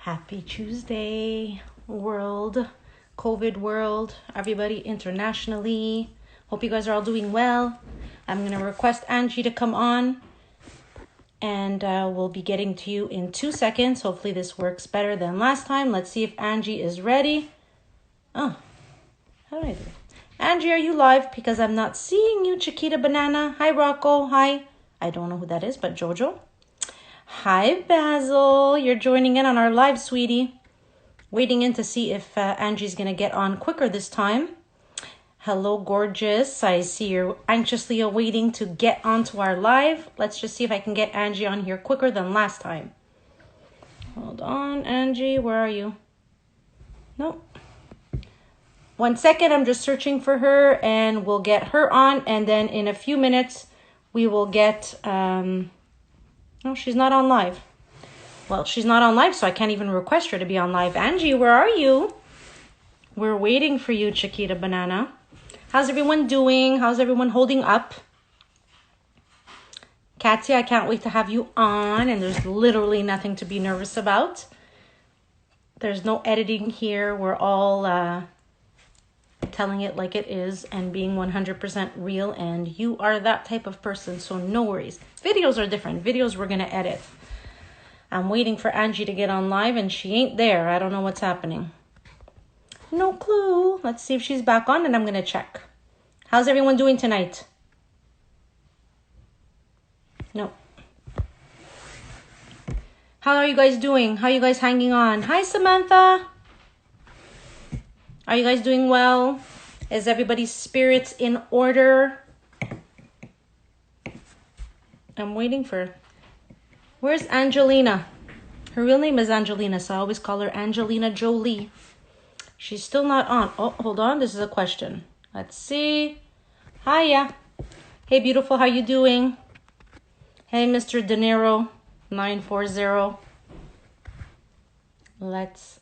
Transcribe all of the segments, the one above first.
Happy Tuesday, world, COVID world, everybody internationally. Hope you guys are all doing well. I'm going to request Angie to come on and we'll be getting to you in 2 seconds. Hopefully this works better than last time. Let's see if Angie is ready. Oh, how do I do it? Angie, are you live? Because I'm not seeing you, Chiquita Banana. Hi, Rocco. Hi. I don't know who that is, but Jojo. Hi, Basil. You're joining in on our live, sweetie. Waiting in to see if Angie's going to get on quicker this time. Hello, gorgeous. I see you're anxiously awaiting to get onto our live. Let's just see if I can get Angie on here quicker than last time. Hold on, Angie. Where are you? Nope. 1 second. I'm just searching for her and we'll get her on. And then in a few minutes, we will get... No, she's not on live. Well, she's not on live, so I can't even request her to be on live. Angie, where are you? We're waiting for you, Chiquita Banana. How's everyone doing? How's everyone holding up? Katia, I can't wait to have you on, and there's literally nothing to be nervous about. There's no editing here. We're all telling it like it is and being 100% real, and you are that type of person, so no worries. Videos are different. Videos we're going to edit. I'm waiting for Angie to get on live, and she ain't there. I don't know what's happening. No clue. Let's see if she's back on, and I'm going to check. How's everyone doing tonight? No. How are you guys doing? How are you guys hanging on? Hi, Samantha. Are you guys doing well? Is everybody's spirits in order? I'm waiting for... Where's Angelina? Her real name is Angelina, so I always call her Angelina Jolie. She's still not on. Oh, hold on. This is a question. Let's see. Hiya. Hey, beautiful. How you doing? Hey, Mr. De Niro 940. Let's...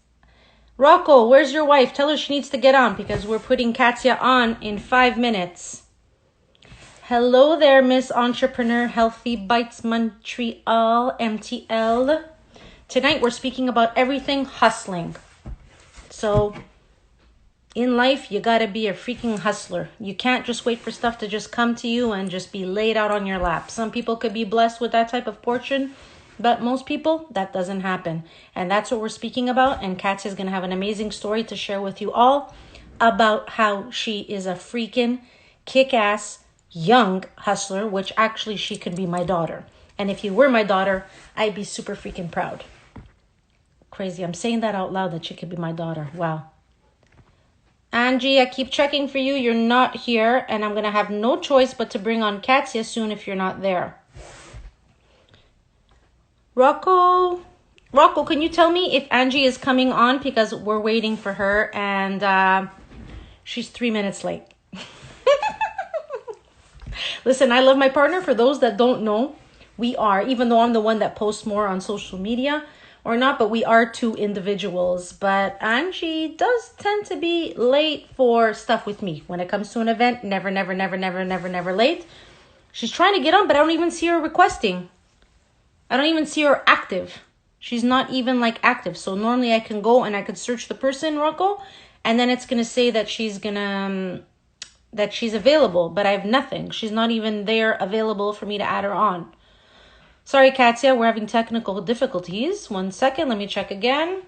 Rocco, where's your wife? Tell her she needs to get on because we're putting Katia on in 5 minutes. Hello there, Miss Entrepreneur Healthy Bites Montreal, MTL. Tonight we're speaking about everything hustling. So in life, you got to be a freaking hustler. You can't just wait for stuff to just come to you and just be laid out on your lap. Some people could be blessed with that type of fortune. But most people, that doesn't happen. And that's what we're speaking about. And Katia is going to have an amazing story to share with you all about how she is a freaking kick-ass young hustler, which actually she could be my daughter. And if you were my daughter, I'd be super freaking proud. Crazy. I'm saying that out loud that she could be my daughter. Wow. Angie, I keep checking for you. You're not here. And I'm going to have no choice but to bring on Katia soon if you're not there. Rocco, can you tell me if Angie is coming on? Because we're waiting for her and she's 3 minutes late. Listen, I love my partner. For those that don't know, we are, even though I'm the one that posts more on social media or not, but we are two individuals. But Angie does tend to be late for stuff with me. When it comes to an event, never late. She's trying to get on, but I don't even see her requesting. I don't even see her active. She's not even like active. So normally I can go and I could search the person, Rocco, and then it's going to say that she's available, but I have nothing. She's not even there available for me to add her on. Sorry, Katia, we're having technical difficulties. 1 second. Let me check again.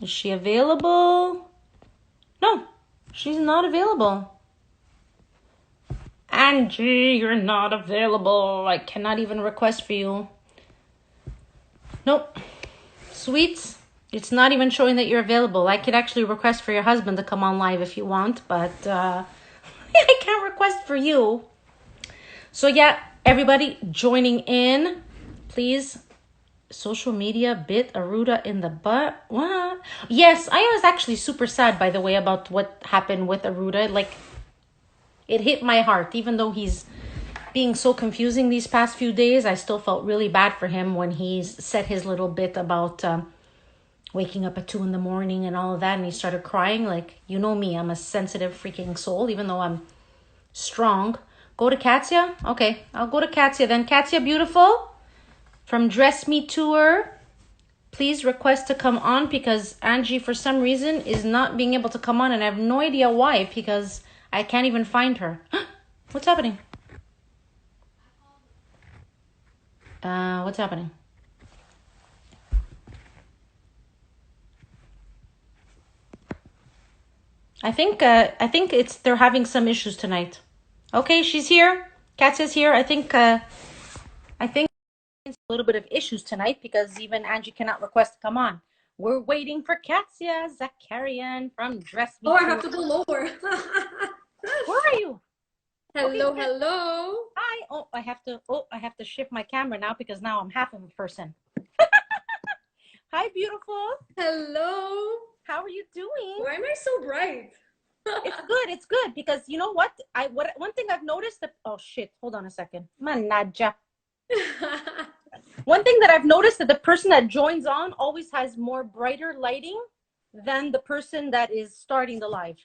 Is she available? No, she's not available. Angie, you're not available. I cannot even request for you. Nope. Sweets, it's not even showing that you're available. I could actually request for your husband to come on live if you want, but I can't request for you. So yeah, everybody joining in, please. Social media bit Aruda in the butt. What? Yes, I was actually super sad, by the way, about what happened with Aruda. Like, it hit my heart, even though he's being so confusing these past few days. I still felt really bad for him when he said his little bit about waking up at 2 a.m. and all of that, and he started crying. Like, you know me, I'm a sensitive freaking soul, even though I'm strong. Go to Katia? Okay, I'll go to Katia then. Katia, beautiful, from Dress Me Tour. please request to come on because Angie, for some reason, is not being able to come on, and I have no idea why because I can't even find her. What's happening? What's happening? I think they're having some issues tonight. Okay, she's here. Katia's here. I think a little bit of issues tonight because even Angie cannot request to come on. We're waiting for Katia Zakarian from Dress Me. Oh, I have to go lower. Where are you? Hello, Okay. hello. Hi. Oh, I have to shift my camera now because now I'm half of a person. Hi, beautiful. Hello. How are you doing? Why am I so bright? It's good because you know what? One thing I've noticed that oh shit, hold on a second. Manaja. One thing that I've noticed that the person that joins on always has more brighter lighting than the person that is starting the live.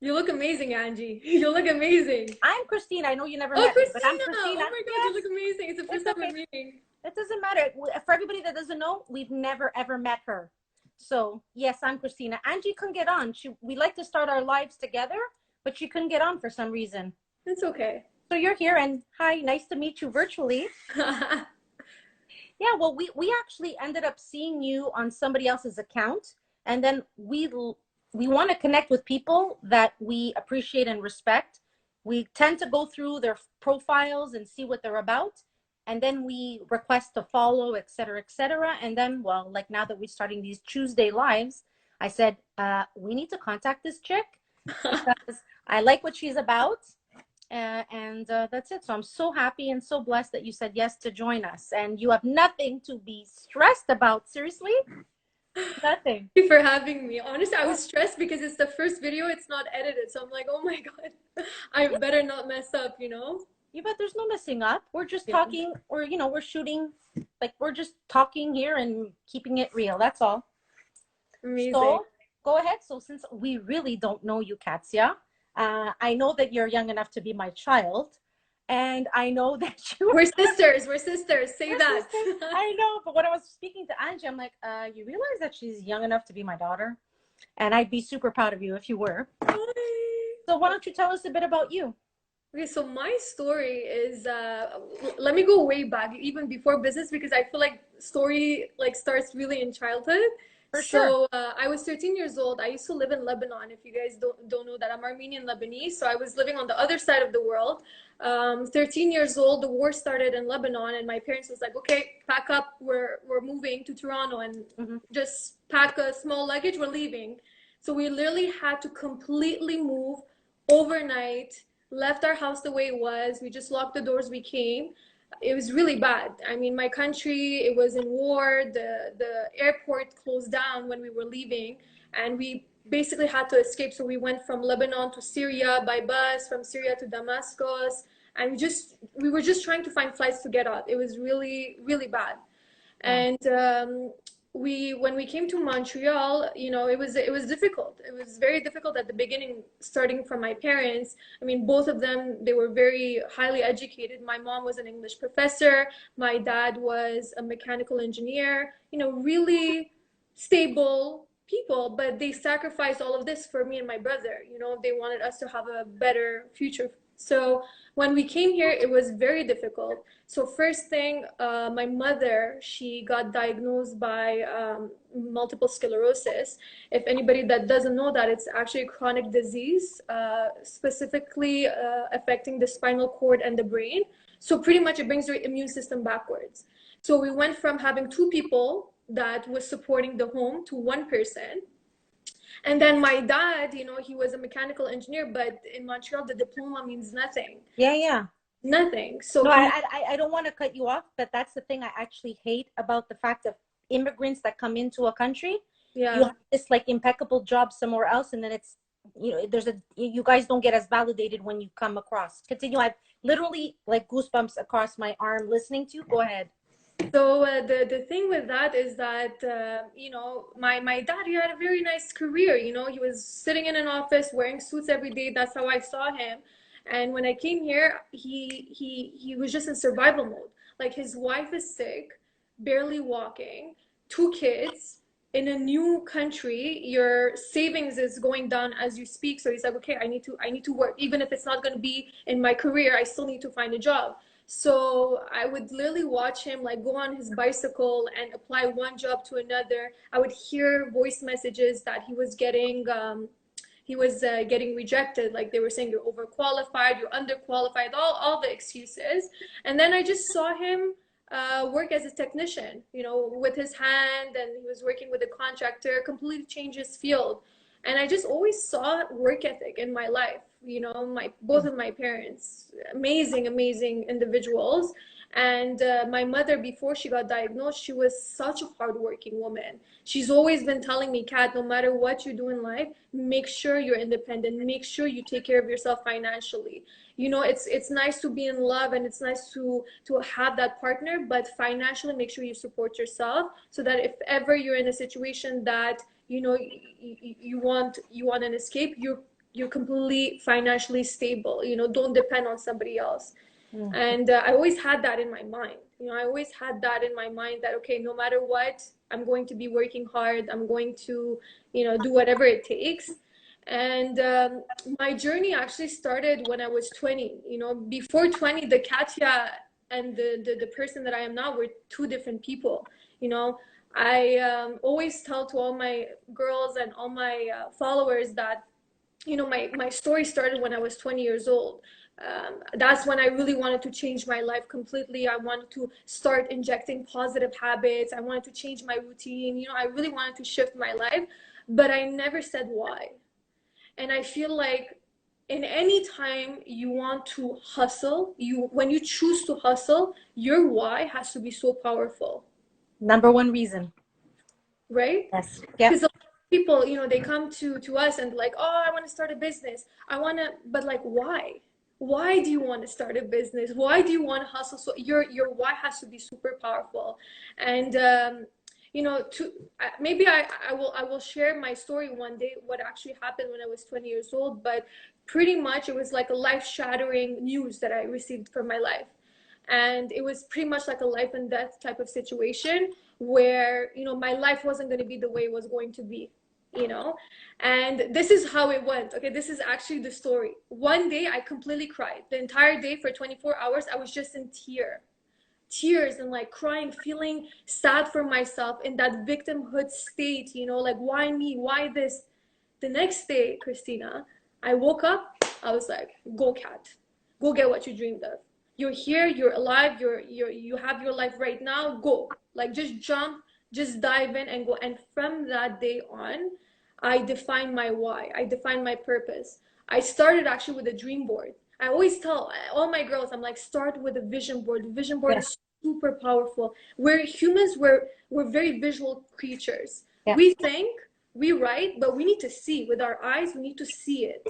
You look amazing, Angie. You look amazing. I'm Christine. I know you never met me, Christina. but I'm Christina. Oh my God, you look amazing. It's the first time we're meeting. It doesn't matter. For everybody that doesn't know, we've never ever met her. So yes, I'm Christina. Angie couldn't get on. We like to start our lives together, but she couldn't get on for some reason. It's okay. So you're here, and hi, nice to meet you virtually. Yeah, well, we actually ended up seeing you on somebody else's account, and then we want to connect with people that we appreciate and respect. We tend to go through their profiles and see what they're about, and then we request to follow, et cetera, and then, well, like now that we're starting these Tuesday lives, I said, we need to contact this chick because I like what she's about. And that's it. So I'm so happy and so blessed that you said yes to join us, and you have nothing to be stressed about. Seriously, nothing. Thank you for having me. Honestly, I was stressed because it's the first video, it's not edited, so I'm like, oh my God, I better not mess up, you know. You bet there's no messing up. We're just talking, or we're shooting, like we're just talking here and keeping it real. That's all. Amazing. So go ahead. So since we really don't know you, Katia, I know that you're young enough to be my child, and I know that we're sisters. We're sisters. Say that. Sisters. I know, but when I was speaking to Angie, I'm like, you realize that she's young enough to be my daughter, and I'd be super proud of you if you were. So why don't you tell us a bit about you? Okay, so my story is let me go way back, even before business, because I feel like story starts really in childhood. For sure. I was 13 years old. I used to live in Lebanon. If you guys don't know that, I'm Armenian Lebanese. So I was living on the other side of the world. 13 years old, the war started in Lebanon, and my parents was like, okay, pack up. We're moving to Toronto, and just pack a small luggage. We're leaving. So we literally had to completely move overnight. Left our house the way it was. We just locked the doors. We came. It was really bad. I mean, my country, it was in war. The airport closed down when we were leaving, and we basically had to escape. So we went from Lebanon to Syria by bus, from Syria to Damascus, and we were just trying to find flights to get out. It was really, really bad. And when we came to Montreal, it was difficult. It was very difficult at the beginning, starting from my parents. I mean, both of them, they were very highly educated. My mom was an English professor. My dad was a mechanical engineer, really stable people, but they sacrificed all of this for me and my brother. They wanted us to have a better future. So when we came here, it was very difficult. So first thing, my mother, she got diagnosed by multiple sclerosis. If anybody that doesn't know that, it's actually a chronic disease, specifically affecting the spinal cord and the brain. So pretty much it brings your immune system backwards. So we went from having 2 people that was supporting the home to 1 person. And then my dad, he was a mechanical engineer, but in Montreal, the diploma means nothing. Yeah. Nothing. So no, I don't want to cut you off, but that's the thing I actually hate about the fact of immigrants that come into a country. Yeah. You have this impeccable job somewhere else, and then it's you guys don't get as validated when you come across. Continue. I've literally goosebumps across my arm listening to you. Go ahead. So the thing with that is that my dad, he had a very nice career. He was sitting in an office wearing suits every day. That's how I saw him. And when I came here, he was just in survival mode. Like, his wife is sick, barely walking. two kids in a new country, your savings is going down as you speak. So he's like, okay, I need to work, even if it's not going to be in my career. I still need to find a job. So I would literally watch him like go on his bicycle and apply one job to another. I would hear voice messages that he was getting rejected. Like they were saying, you're overqualified, you're underqualified, all the excuses. And then I just saw him work as a technician, you know, with his hand, and he was working with a contractor, completely changed his field. And I just always saw work ethic in my life. You know, both of my parents, amazing individuals. And my mother, before she got diagnosed, she was such a hardworking woman. She's always been telling me, Kat, no matter what you do in life, make sure you're independent, make sure you take care of yourself financially. You know, it's nice to be in love, and it's nice to have that partner, but financially make sure you support yourself, so that if ever you're in a situation that, you know, you want an escape, you're completely financially stable. You know, don't depend on somebody else. And I always had that in my mind. You know, I always had that in my mind that, okay, no matter what, I'm going to be working hard. I'm going to, you know, do whatever it takes. And my journey actually started when I was 20. You know, before 20, the Katia and the person that I am now were two different people. You know, I always tell to all my girls and all my followers that, you know, my story started when I was 20 years old. That's when I really wanted to change my life completely. I wanted to start injecting positive habits. I wanted to change my routine. You know, I really wanted to shift my life, but I never said why. And I feel like in any time you want to hustle, when you choose to hustle, your why has to be so powerful. Number one reason. Right? Yes. Yeah. Because a lot of people, you know, they come to us and like, oh, I want to start a business. But like, why? Why do you want to start a business? Why do you want to hustle? So your why has to be super powerful. And you know, maybe I will share my story one day, what actually happened when I was 20 years old. But pretty much it was like a life-shattering news that I received from my life. And it was pretty much like a life and death type of situation where, you know, my life wasn't going to be the way it was going to be, you know. And this is how it went. Okay, this is actually the story. One day I completely cried. The entire day for 24 hours I was just in tears and like crying, feeling sad for myself, in that victimhood state, you know, like, why me, why this? The next day, Christina, I woke up, I was like, go Kat, go get what you dreamed of. You're here, you're alive, you have your life right now, go. Like, just jump, just dive in and go. And from that day on, I defined my why, I defined my purpose. I started actually with a dream board. I always tell all my girls, I'm like, start with a vision board. The vision board is super powerful. We're humans, we're very visual creatures. We think, we write, but we need to see with our eyes, we need to see it.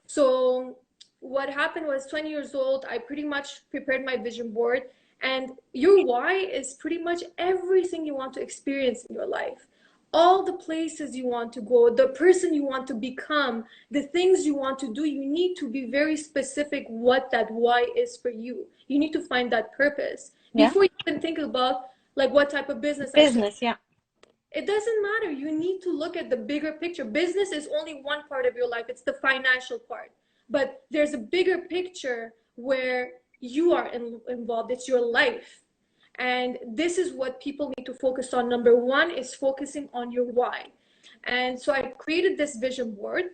So what happened was, 20 years old, I pretty much prepared my vision board. And your why is pretty much everything you want to experience in your life, all the places you want to go, the person you want to become, the things you want to do. You need to be very specific what that why is for you. You need to find that purpose before you can think about like what type of business. It doesn't matter. You need to look at the bigger picture. Business is only one part of your life. It's the financial part. But there's a bigger picture where you are involved. It's your life. And this is what people need to focus on. Number one is focusing on your why. And so I created this vision board.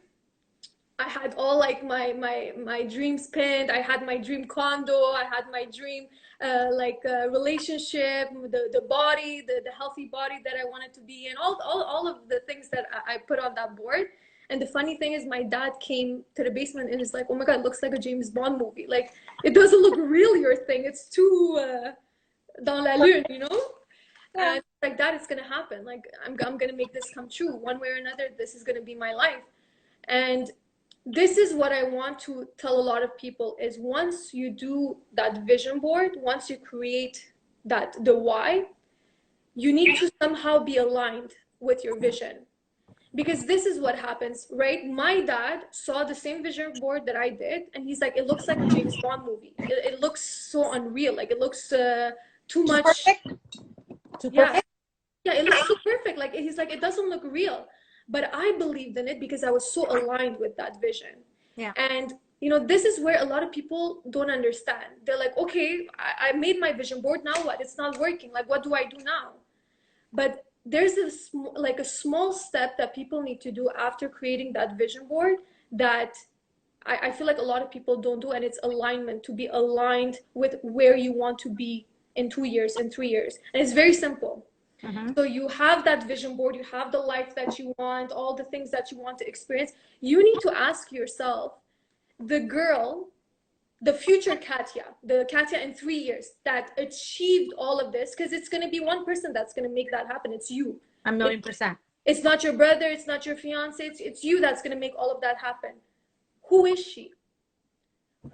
I had all like my dreams pinned. I had my dream condo. I had my dream relationship, the body, the healthy body that I wanted to be in, all of the things that I put on that board. And the funny thing is, my dad came to the basement and is like, oh my God, it looks like a James Bond movie. Like, it doesn't look real, your thing. It's too dans la lune, you know? And like that, it's gonna happen. Like, I'm gonna make this come true one way or another. This is gonna be my life. And this is what I want to tell a lot of people is, once you do that vision board, once you create the why, you need to somehow be aligned with your vision. Because this is what happens, right? My dad saw the same vision board that I did, and he's like, it looks like a James Bond movie. It looks so unreal. Like, it looks too much. Too perfect. Yeah, it looks so perfect. Like he's like, it doesn't look real. But I believed in it because I was so aligned with that vision. Yeah. And this is where a lot of people don't understand. They're like, okay, I made my vision board. Now what? It's not working. Like, what do I do now? But there's like a small step that people need to do after creating that vision board that I feel like a lot of people don't do, and it's alignment, to be aligned with where you want to be in 2 years, in 3 years. And it's very simple. Mm-hmm. So you have that vision board, you have the life that you want, all the things that you want to experience. You need to ask yourself, the girl, the future Katia, the Katia in 3 years that achieved all of this, because it's going to be one person that's going to make that happen. It's you. A million percent. It's not your brother, it's not your fiance, it's you that's going to make all of that happen. Who is she?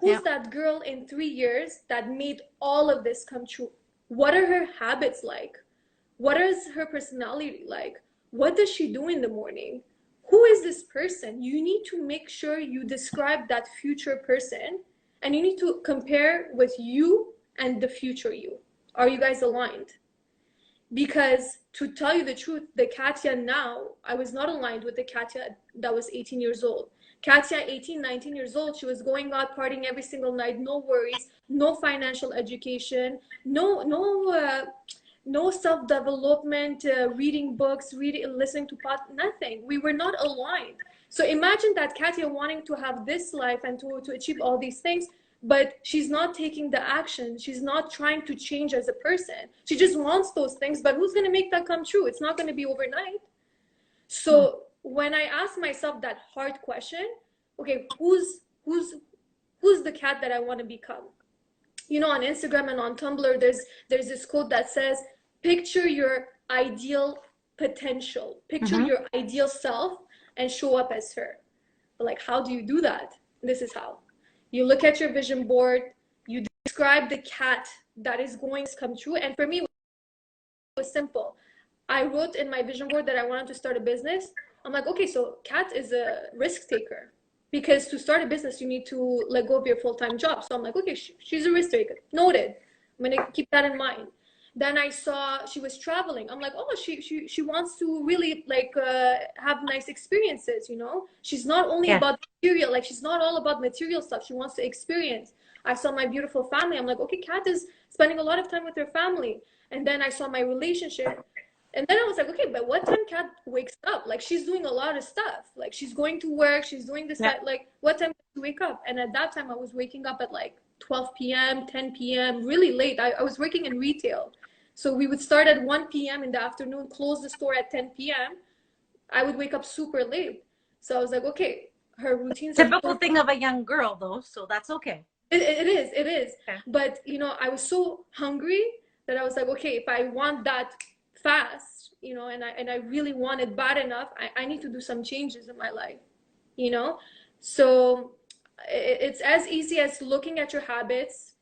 Who's that girl in 3 years that made all of this come true? What are her habits like? What is her personality like? What does she do in the morning? Who is this person? You need to make sure you describe that future person, and you need to compare with you and the future you. Are you guys aligned? Because to tell you the truth, the Katia now, I was not aligned with the Katia that was 18 years old. Katia, 18, 19 years old, she was going out partying every single night, no worries, no financial education, no self-development, reading books, listening to nothing. We were not aligned. So imagine that Katia wanting to have this life and to achieve all these things, but she's not taking the action. She's not trying to change as a person. She just wants those things, but who's going to make that come true? It's not going to be overnight. So when I ask myself that hard question, okay, who's the cat that I want to become? On Instagram and on Tumblr, there's this quote that says, picture your ideal potential, picture your ideal self, and show up as her. But like, how do you do that? This is how. You look at your vision board, you describe the cat that is going to come true. And for me, it was simple. I wrote in my vision board that I wanted to start a business. I'm like, okay, so Kat is a risk taker, because to start a business, you need to let go of your full-time job. So I'm like, okay, she's a risk taker. Noted. I'm going to keep that in mind. Then I saw she was traveling. I'm like, oh, she wants to really like have nice experiences, She's not only about material, like she's not all about material stuff. She wants to experience. I saw my beautiful family. I'm like, okay, Kat is spending a lot of time with her family. And then I saw my relationship. And then I was like, okay, but what time Kat wakes up? Like, she's doing a lot of stuff. Like, she's going to work, she's doing this, like, what time does she wake up? And at that time, I was waking up at like 12 p.m., 10 p.m., really late. I was working in retail. So we would start at 1 p.m. in the afternoon, close the store at 10 p.m. I would wake up super late. So I was like, okay, her routines typical thing of a young girl, though, so that's okay. It is. Okay. But, I was so hungry that I was like, okay, if I want that fast, and I really want it bad enough, I need to do some changes in my life, So it's as easy as looking at your habits,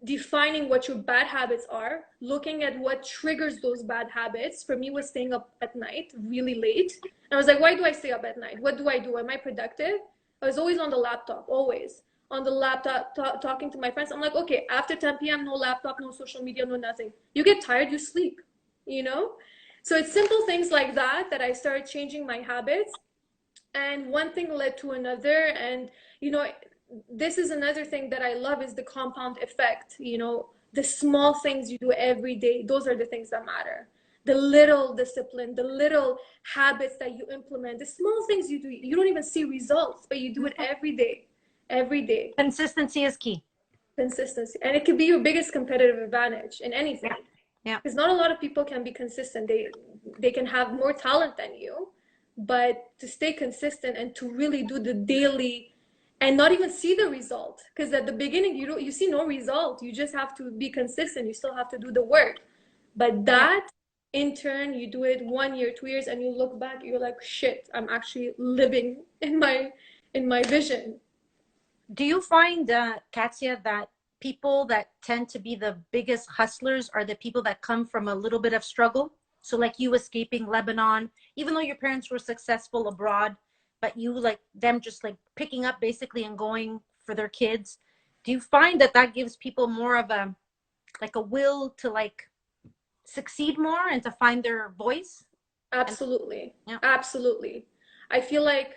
defining what your bad habits are, looking at what triggers those bad habits. For me, was staying up at night really late. And I was like, why do I stay up at night? What do I do? Am I productive? I was always on the laptop, always on the laptop, talking to my friends. I'm like, okay, after 10 p.m., no laptop, no social media, no nothing. You get tired, you sleep, So it's simple things like that I started changing my habits. And one thing led to another. And, this is another thing that I love, is the compound effect. The small things you do every day, those are the things that matter. The little discipline, the little habits that you implement, the small things you do, you don't even see results, but you do it every day. Consistency is key. Consistency. And it could be your biggest competitive advantage in anything. Yeah. Because not a lot of people can be consistent. They can have more talent than you, but to stay consistent and to really do the daily and not even see the result, because at the beginning you see no result. You just have to be consistent. You still have to do the work, but that in turn, you do it 1 year, 2 years, and you look back, you're like, shit, I'm actually living in my vision. Do you find, Katia, that people that tend to be the biggest hustlers are the people that come from a little bit of struggle? So like you escaping Lebanon, even though your parents were successful abroad, but you like them just like picking up basically and going for their kids. Do you find that gives people more of a will to like succeed more and to find their voice. Absolutely. Yeah. Absolutely. I feel like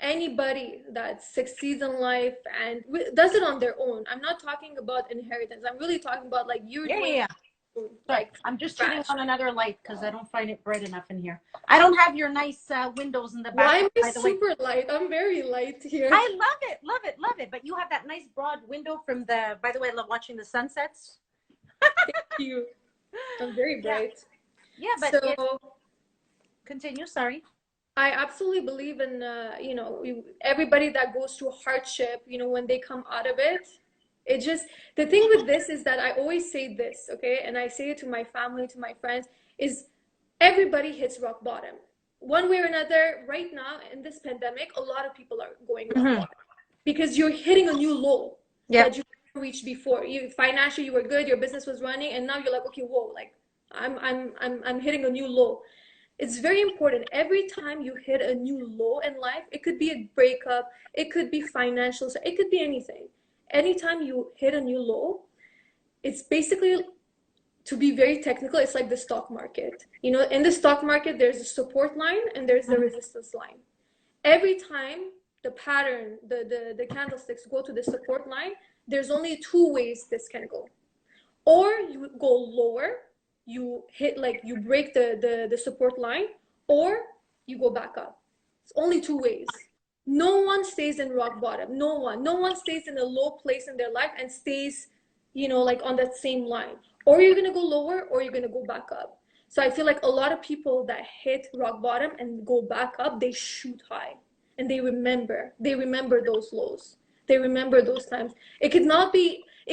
anybody that succeeds in life and does it on their own. I'm not talking about inheritance. I'm really talking about like you're Yeah, yeah, doing yeah. Sorry, like I'm just turning scratch. on another light because I don't find it bright enough in here. I don't have your nice windows in the Why am background, I by the way. super light? I'm very light here. I love it, love it, love it. But you have that nice broad window from the, by the way, I love watching the sunsets. Thank you. I'm very Yeah. bright. Yeah, but So continue, sorry. I absolutely believe in, everybody that goes through hardship, when they come out of it, it just, the thing with this is that I always say this, okay? And I say it to my family, to my friends, is everybody hits rock bottom. One way or another, right now in this pandemic, a lot of people are going rock bottom because you're hitting a new low that you never reached before. You financially you were good, your business was running, and now you're like, okay, whoa, like I'm hitting a new low. It's very important. Every time you hit a new low in life, it could be a breakup, it could be financial, so it could be anything. Anytime you hit a new low, it's basically, to be very technical, it's like the stock market. In the stock market, there's a support line and there's the resistance line. Every time the pattern, the candlesticks go to the support line, there's only two ways this can go. Or you go lower, you hit, like you break the support line, or you go back up. It's only two ways. No one stays in rock bottom. No one stays in a low place in their life and stays, like on that same line. Or you're gonna go lower or you're gonna go back up. So I feel like a lot of people that hit rock bottom and go back up, they shoot high and they remember those lows. They remember those times. You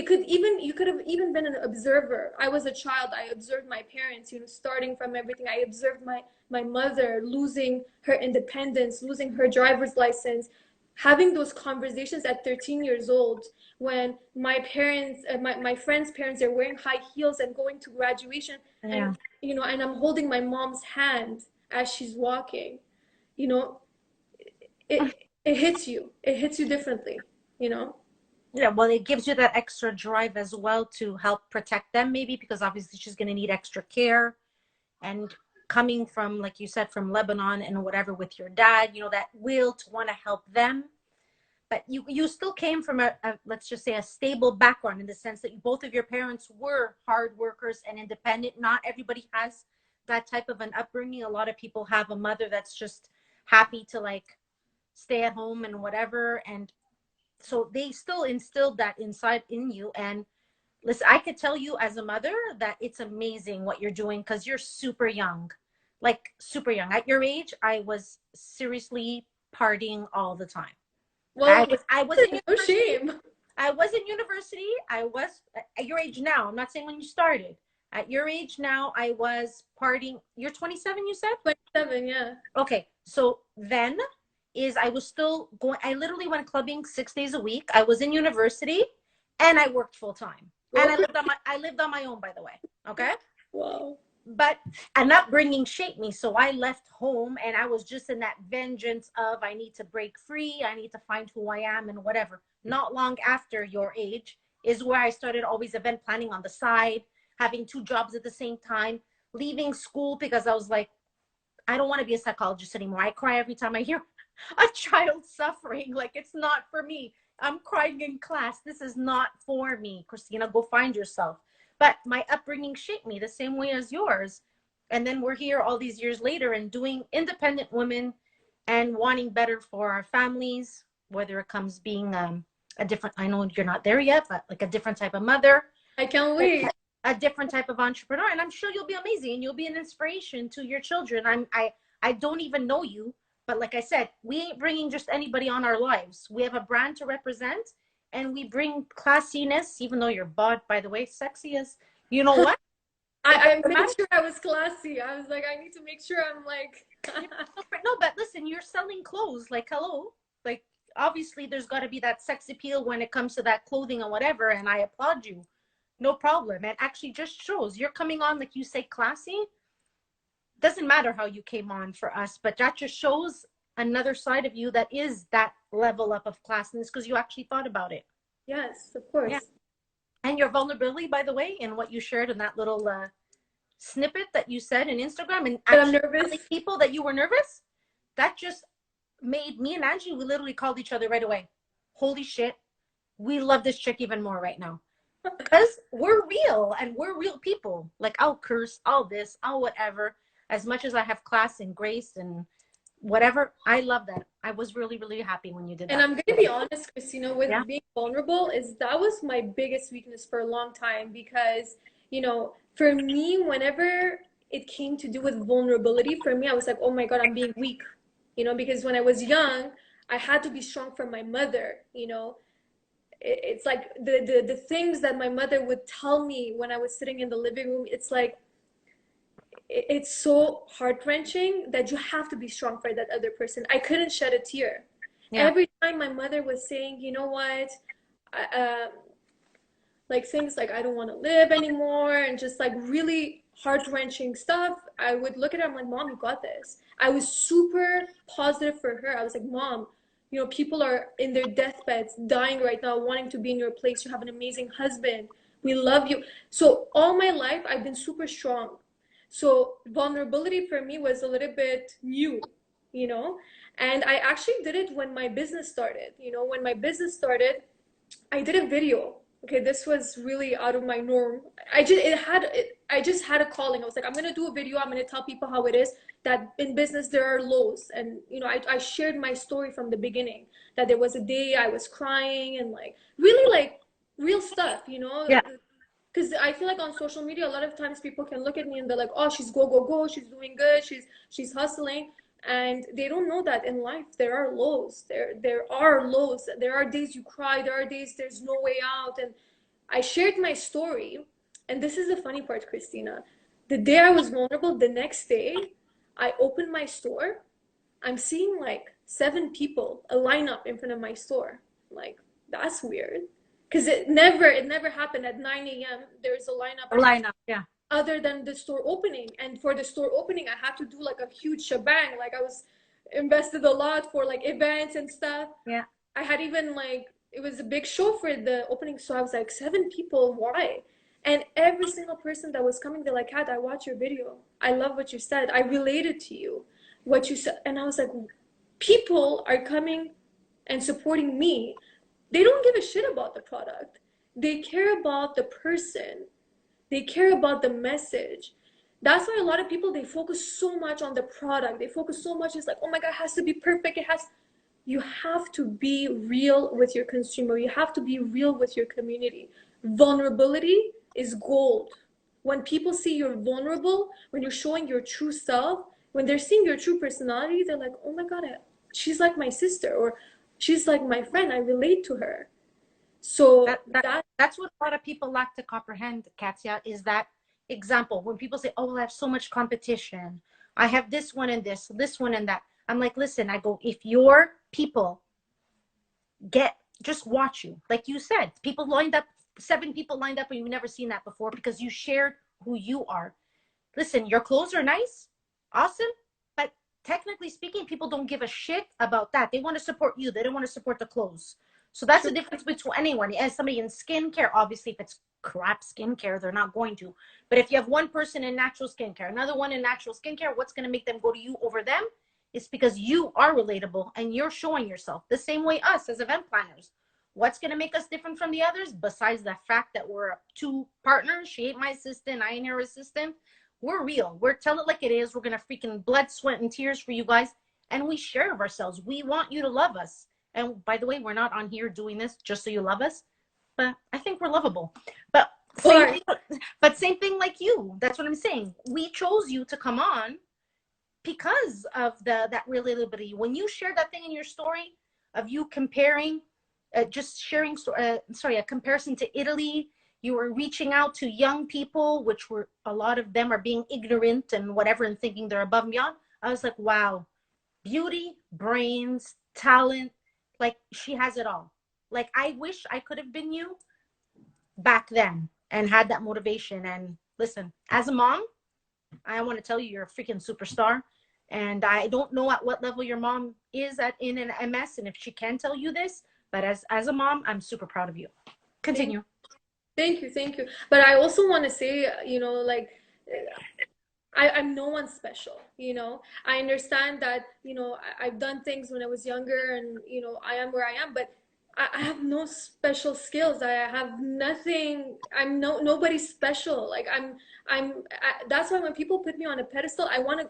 could have even been an observer. I was a child. I observed my parents, starting from everything. I observed my mother losing her independence, losing her driver's license, having those conversations at 13 years old when my parents, my friends' parents are wearing high heels and going to graduation. Yeah. And I'm holding my mom's hand as she's walking. You know, it hits you. It hits you differently, you know? Yeah, well, it gives you that extra drive as well to help protect them, maybe, because obviously she's going to need extra care. And coming from, like you said, from Lebanon and whatever with your dad, that will to want to help them. But you still came from a, let's just say, a stable background in the sense that both of your parents were hard workers and independent. Not everybody has that type of an upbringing. A lot of people have a mother that's just happy to like stay at home and whatever. And so they still instilled that inside in you. And listen, I could tell you as a mother that it's amazing what you're doing because you're super young, like super young. At your age, I was seriously partying all the time. Well, I was in no university. shame. I was in university. I was at your age now. I'm not saying when you started. At your age now, I was partying. You're 27, you said? 27, yeah. Okay. So then I was still going, I literally went clubbing 6 days a week. I was in university and I worked full time. And I lived on my own, by the way. Okay. Wow. But an upbringing shaped me. So I left home and I was just in that vengeance of I need to break free. I need to find who I am and whatever. Not long after your age is where I started always event planning on the side, having two jobs at the same time, leaving school because I was like, I don't want to be a psychologist anymore. I cry every time I hear a child suffering. Like, it's not for me. I'm crying in class. This is not for me. Christina, go find yourself. But my upbringing shaped me the same way as yours. And then we're here all these years later and doing independent women and wanting better for our families, whether it comes being a different, I know you're not there yet, but like a different type of mother. I can't wait. A different type of entrepreneur. And I'm sure you'll be amazing and you'll be an inspiration to your children. I don't even know you, but like I said, we ain't bringing just anybody on our lives. We have a brand to represent and we bring classiness, even though you're bought, by the way, sexy as, you know what? I made sure I was classy. I was like, I need to make sure I'm like. No, but listen, you're selling clothes. Like, hello. Like, obviously, there's got to be that sex appeal when it comes to that clothing and whatever. And I applaud you. No problem. And actually just shows you're coming on, like you say, classy. Doesn't matter how you came on for us, but that just shows another side of you that is that level up of classiness because you actually thought about it. Yes, of course. Yeah. And your vulnerability, by the way, and what you shared in that little snippet that you said in Instagram and That I'm actually nervous. telling people that you were nervous, that just made me and Angie, we literally called each other right away. Holy shit, we love this chick even more right now. Because we're real and we're real people. Like, I'll curse, I'll this, I'll whatever. As much as I have class and grace and whatever, I love that. I was really, really happy when you did And that. I'm gonna be honest, Christina, with Yeah. being vulnerable, is that was my biggest weakness for a long time because, for me, whenever it came to do with vulnerability, for me, I was like, oh my God, I'm being weak, because when I was young, I had to be strong for my mother. It's like the things that my mother would tell me when I was sitting in the living room, it's like, it's so heart-wrenching that you have to be strong for that other person. I couldn't shed a tear. Yeah. Every time my mother was saying, you know what, like things like I don't want to live anymore, and just like really heart-wrenching stuff, I would look at her, I'm like, Mom, you got this. I was super positive for her. I was like, Mom, people are in their deathbeds dying right now, wanting to be in your place. You have an amazing husband, we love you. So all my life I've been super strong. So vulnerability for me was a little bit new, you know and I actually did it when my business started. When my business started, I did a video. Okay, this was really out of my norm. I just had a calling. I was like, I'm gonna do a video. I'm gonna tell people how it is that in business there are lows, and I shared my story from the beginning. That there was a day I was crying and like really like real stuff. Yeah. Because I feel like on social media a lot of times people can look at me and they're like, oh, she's go go go, she's doing good, she's hustling, and they don't know that in life there are lows. There are lows. There are days you cry, there are days there's no way out. And I shared my story, and this is the funny part, Christina. The day I was vulnerable, the next day I opened my store. I'm seeing like 7 people, a lineup in front of my store. I'm like, that's weird, because it never happened at 9 a.m. There's a lineup A in my, lineup. Yeah. other than the store opening. And for the store opening, I had to do like a huge shebang. Like I was invested a lot for like events and stuff. Yeah. I had even like, it was a big show for the opening. So I was like, 7 people, why? And every single person that was coming, they're like, Kat, I watched your video. I love what you said. I related to you, what you said. And I was like, people are coming and supporting me. They don't give a shit about the product. They care about the person. They care about the message. That's why a lot of people, they focus so much on the product. They focus so much, it's like, oh my God, it has to be perfect. You have to be real with your consumer. You have to be real with your community. Vulnerability is gold. When people see you're vulnerable, when you're showing your true self, when they're seeing your true personality, they're like, oh my God, she's like my sister, or she's like my friend. I relate to her. So That's what a lot of people lack to comprehend, Katia, is that example. When people say, oh, I have so much competition. I have this one and this one and that. I'm like, listen, I go, if your people just watch you, like you said, people lined up, 7 people lined up and you've never seen that before because you shared who you are. Listen, your clothes are nice, awesome, but technically speaking, people don't give a shit about that. They want to support you. They don't want to support the clothes. So that's the difference between anyone. As somebody in skincare, obviously, if it's crap skincare, they're not going to. But if you have one person in natural skincare, another one in natural skincare, what's going to make them go to you over them? It's because you are relatable and you're showing yourself. The same way us as event planners. What's going to make us different from the others, besides the fact that we're 2 partners? She ain't my assistant, I ain't her assistant. We're real. We're telling it like it is. We're going to freaking blood, sweat, and tears for you guys. And we share of ourselves. We want you to love us. And by the way, we're not on here doing this just so you love us. But I think we're lovable. But same thing like you. That's what I'm saying. We chose you to come on because of that relatability. When you shared that thing in your story of you comparing, just sharing, a comparison to Italy, you were reaching out to young people, which were, a lot of them are being ignorant and whatever and thinking they're above and beyond. I was like, wow, beauty, brains, talent, like she has it all. Like I wish I could have been you back then and had that motivation. And listen, as a mom, I want to tell you, you're a freaking superstar. And I don't know at what level your mom is in an MS and if she can tell you this, but as a mom, I'm super proud of you. Continue. Thank you. But I also want to say, like, I'm no one special, you know. I understand that, you know, I've done things when I was younger and, you know, I am where I am, but I have no special skills. I have nothing. I'm nobody special. Like that's why when people put me on a pedestal, I want to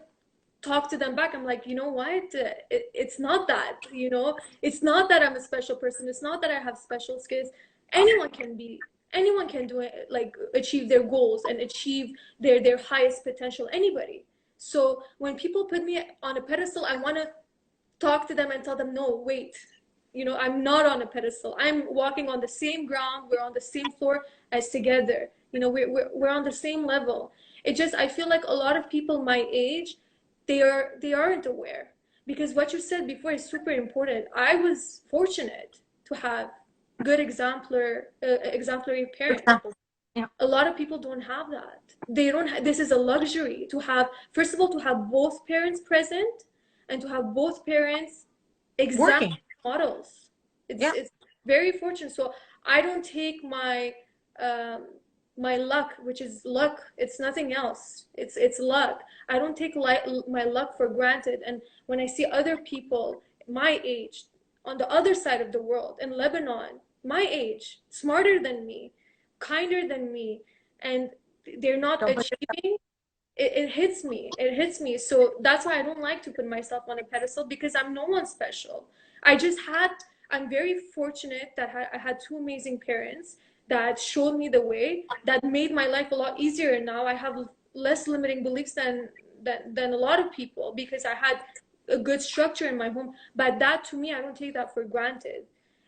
talk to them back. I'm like, you know what? It's not that, you know, it's not that I'm a special person. It's not that I have special skills. Anyone can be, anyone can do it, like achieve their goals and achieve their highest potential. Anybody. So when people put me on a pedestal, I want to talk to them and tell them, no, wait, you know, I'm not on a pedestal. I'm walking on the same ground. We're on the same floor as together. You know, we're on the same level. It just, I feel like a lot of people my age, they aren't aware, because what you said before is super important. I was fortunate to have good exemplary parents. Examples. Yeah. A lot of people don't have that. They don't this is a luxury to have, first of all, to have both parents present and to have both parents Working. example models. Yeah. It's very fortunate. So I don't take my my luck, which is luck. It's nothing else. It's luck. I don't take my luck for granted. And when I see other people my age on the other side of the world in Lebanon, my age, smarter than me, kinder than me, and they're not Don't put achieving, it hits me. It hits me. So that's why I don't like to put myself on a pedestal, because I'm no one special. I'm very fortunate that I had two amazing parents that showed me the way, that made my life a lot easier. Now I have less limiting beliefs than a lot of people, because I had a good structure in my home. But that, to me, I don't take that for granted.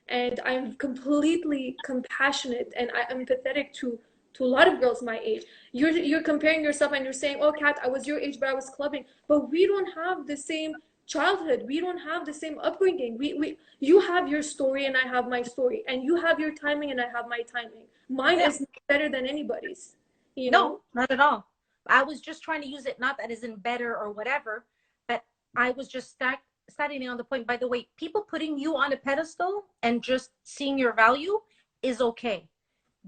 And I'm completely compassionate and I'm empathetic to a lot of girls my age. You're comparing yourself and you're saying, oh, Kat, I was your age, but I was clubbing. But we don't have the same childhood. We don't have the same upbringing. You have your story and I have my story, and you have your timing and I have my timing. Mine Yeah. is better than anybody's, you No, know? not at all. I was just trying to use it, not that isn't better or whatever, but I was just standing on the point. By the way, people putting you on a pedestal and just seeing your value is okay.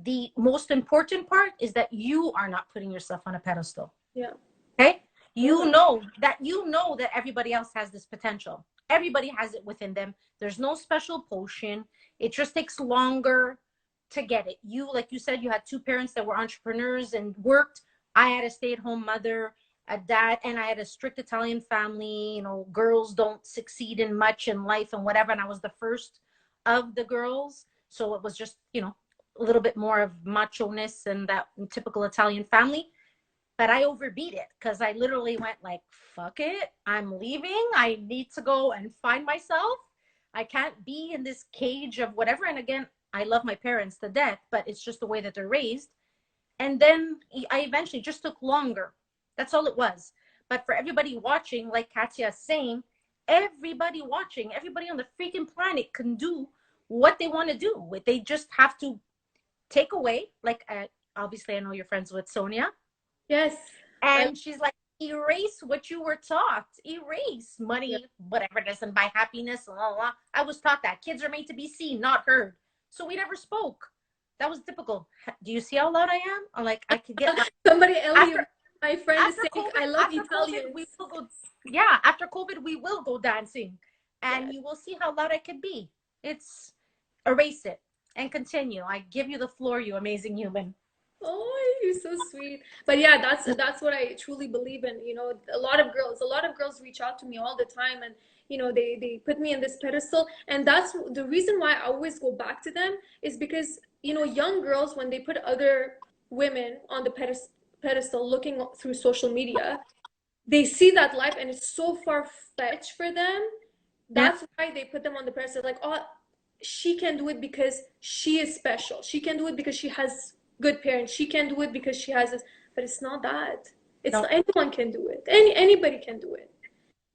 The most important part is that you are not putting yourself on a pedestal. Yeah. Okay? You know that everybody else has this potential. Everybody has it within them. There's no special potion. It just takes longer to get it. You, like you said, you had two parents that were entrepreneurs and worked. I had a stay-at-home mother, a dad, and I had a strict Italian family. You know, girls don't succeed in much in life and whatever. And I was the first of the girls. So it was just, you know, a little bit more of macho-ness and that typical Italian family. But I overbeat it, because I literally went like, fuck it, I'm leaving. I need to go and find myself. I can't be in this cage of whatever. And again, I love my parents to death, but it's just the way that they're raised. And then I eventually just took longer. That's all it was. But for everybody watching, like Katia is saying, everybody watching, everybody on the freaking planet can do what they want to do. They just have to take away, like, obviously I know you're friends with Sonia. Yes. And she's like, erase what you were taught. Erase money, Yeah. whatever doesn't buy happiness. Blah, blah, blah. I was taught that kids are made to be seen, not heard. So we never spoke. That was typical. Do you see how loud I am? I'm like, I could get Somebody, Ellie, my friend is saying, COVID, I love after Italians. COVID, we will go, yeah, after COVID, we will go dancing. And you will see how loud I could be. It's erase it and continue. I give you the floor, you amazing human. Oh, you're so sweet. But yeah, that's what I truly believe in. You know, a lot of girls reach out to me all the time, and you know, they put me in this pedestal, and that's the reason why I always go back to them, is because, you know, young girls, when they put other women on the pedestal looking through social media, they see that life and it's so far-fetched for them. Yeah. That's why they put them on the pedestal, like, oh, she can do it because she is special. She can do it because she has good parents. She can do it because she has this. But it's not that. It's No. not, anyone can do it. Anybody can do it.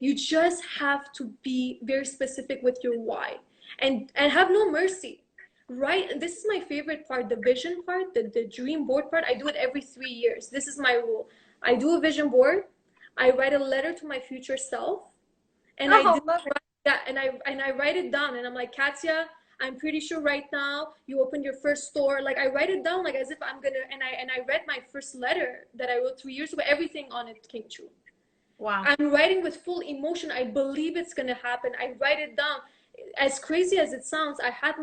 You just have to be very specific with your why, and have no mercy. Right? This is my favorite part, the vision part, the dream board part. I do it every 3 years. This is my rule. I do a vision board. I write a letter to my future self, and I do love it. that, and I write it down, and I'm like, Katia, I'm pretty sure right now you opened your first store. Like I write it down like as if I'm gonna, and I read my first letter that I wrote 3 years ago. Everything on it came true. Wow. I'm writing with full emotion. I believe it's gonna happen. I write it down. As crazy as it sounds, I had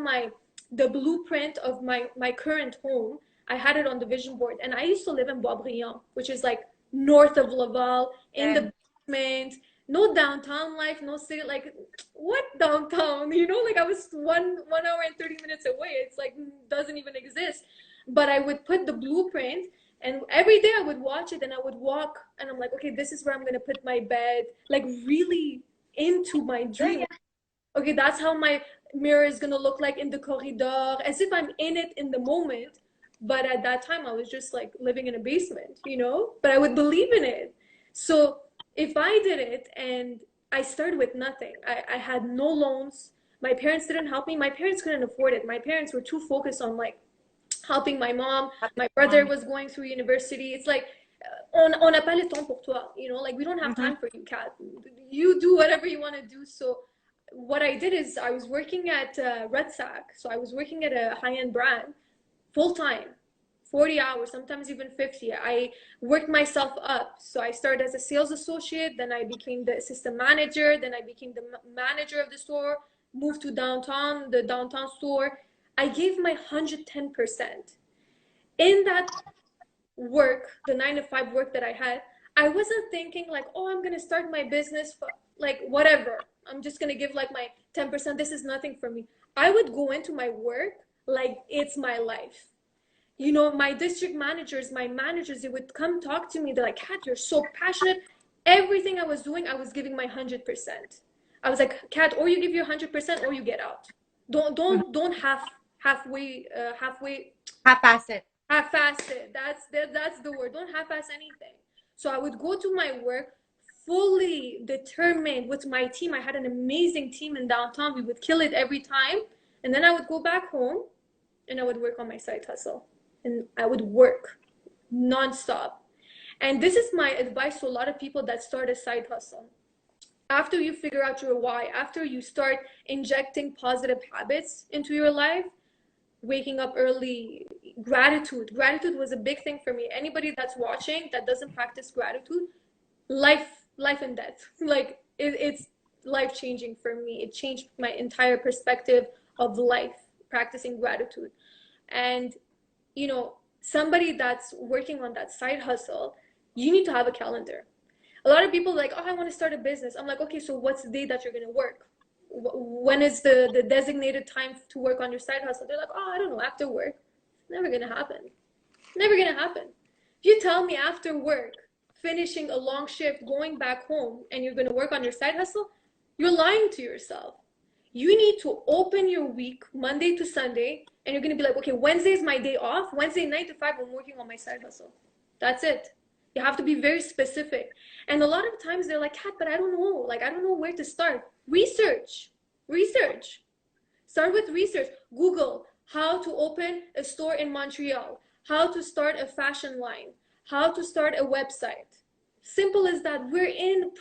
the blueprint of my current home. I had it on the vision board, and I used to live in Boisbriand, which is like north of Laval, in the basement. No downtown life, no city. Like, what downtown? You know, like I was 1 hour and 30 minutes away. It's like doesn't even exist. But I would put the blueprint, and every day I would watch it, and I would walk, and I'm like, okay, this is where I'm gonna put my bed. Like really into my dream. Okay, that's how my mirror is gonna look like in the corridor, as if I'm in it in the moment. But at that time, I was just like living in a basement, you know? But I would believe in it. So if I did it, and I started with nothing, I had no loans. My parents didn't help me. My parents couldn't afford it. My parents were too focused on like helping my mom. My brother was going through university. It's like, on n'a pas le temps pour toi, you know, like we don't have time for you, Kat. You do whatever you want to do. So what I did is I was working at Red Sack. So I was working at a high-end brand full time, 40 hours, sometimes even 50. I worked myself up. So I started as a sales associate, then I became the assistant manager, then I became the manager of the store, moved to the downtown store. I gave my 110%. In that work, the 9 to 5 work that I had, I wasn't thinking like, oh, I'm gonna start my business for like whatever. I'm just gonna give like my 10%. This is nothing for me. I would go into my work like it's my life. You know, my district managers, my managers, they would come talk to me. They're like, Kat, you're so passionate. Everything I was doing, I was giving my 100%. I was like, Kat, or you give your 100% or you get out. Don't halfway Half-ass it. half-ass it. That's the word. Don't half-ass anything. So I would go to my work fully determined with my team. I had an amazing team in downtown. We would kill it every time. And then I would go back home and I would work on my side hustle. And I would work nonstop. And this is my advice to a lot of people that start a side hustle. After you figure out your why, after you start injecting positive habits into your life, waking up early, gratitude was a big thing for me. Anybody that's watching that doesn't practice gratitude, life and death. Like it's life-changing for me. It changed my entire perspective of life, practicing gratitude. And you know, somebody that's working on that side hustle, you need to have a calendar. A lot of people are like, oh, I want to start a business. I'm like, okay, so what's the day that you're going to work? When is the designated time to work on your side hustle? They're like, oh, I don't know, after work. Never going to happen. Never going to happen. If you tell me after work, finishing a long shift, going back home, and you're going to work on your side hustle, you're lying to yourself. You need to open your week Monday to Sunday, and you're going to be like, okay, Wednesday is my day off. Wednesday 9 to 5, I'm working on my side hustle. That's it. You have to be very specific. And a lot of times they're like, Kat, but I don't know. Like, I don't know where to start. Research. Start with research. Google how to open a store in Montreal, how to start a fashion line, how to start a website. Simple as that. We're in